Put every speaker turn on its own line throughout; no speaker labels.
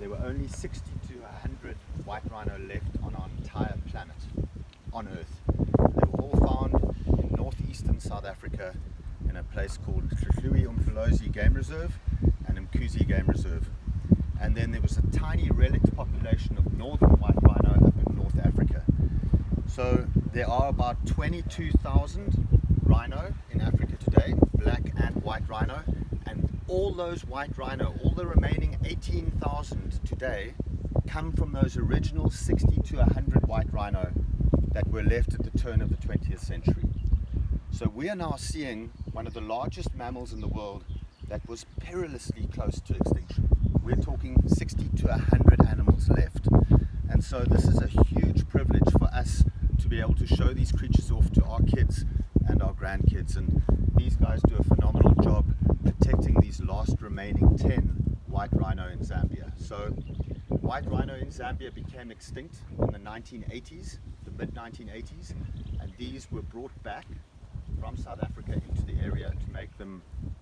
there were only 60 to 100 white rhino left on our entire planet, on Earth. They were all found in northeastern South Africa in a place called Umfolozi Game Reserve and Mkuzi Game Reserve. And then there was a tiny relict population of northern white rhino up in North Africa. So there are about 22,000 rhino in Africa today, black and white rhino, and all those white rhino, all the remaining 18,000 today, come from those original 60 to 100 white rhino that were left at the turn of the 20th century. So we are now seeing one of the largest mammals in the world that was perilously close to extinction. We're talking 60 to 100 animals left. And so this is a huge privilege for us to be able to show these creatures off to our kids and our grandkids. And these guys do a phenomenal job protecting these last remaining 10 white rhino in Zambia. So white rhino in Zambia became extinct in the 1980s, the mid-1980s, and these were brought back from South Africa into the area to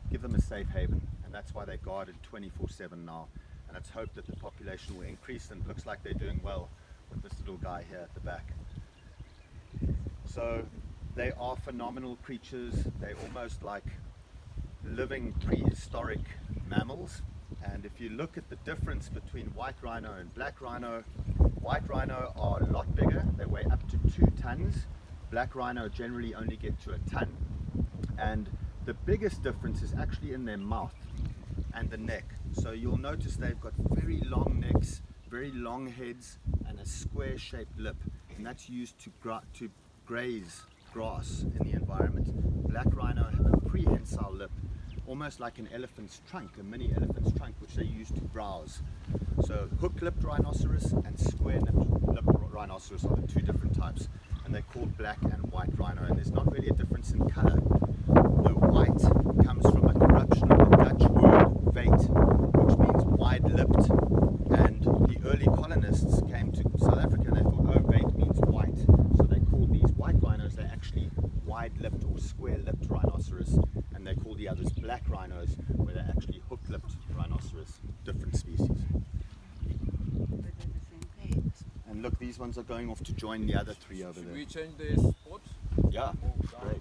give them a safe haven. And that's why they're guarded 24/7 now. And it's hoped that the population will increase, and it looks like they're doing well with this little guy here at the back. So they are phenomenal creatures. They're almost like living prehistoric mammals. And if you look at the difference between white rhino and black rhino, white rhino are a lot bigger. They weigh up to 2 tons. Black rhino generally only get to 1 ton. And the biggest difference is actually in their mouth and the neck. So you'll notice they've got very long necks, very long heads, and a square shaped lip. And that's used to graze grass in the environment. Black rhino have a prehensile lip, almost like an elephant's trunk, a mini elephant's trunk, which they use to browse. So hook-lipped rhinoceros and square-lipped rhinoceros are the 2 different types, and they're called black and white rhino. And there's not really a difference in color. The white comes from a corruption of the Dutch word veit, which means wide-lipped. And the early colonists came to South Africa and they thought, oh, veit means white. So they called these white rhinos, they're actually wide-lipped or square-lipped rhinoceros. And they call the others black rhinos, where they're actually hook-lipped rhinoceros, different species. And look, these ones are going off to join the other 3 over there.
Should we change the spot?
Yeah.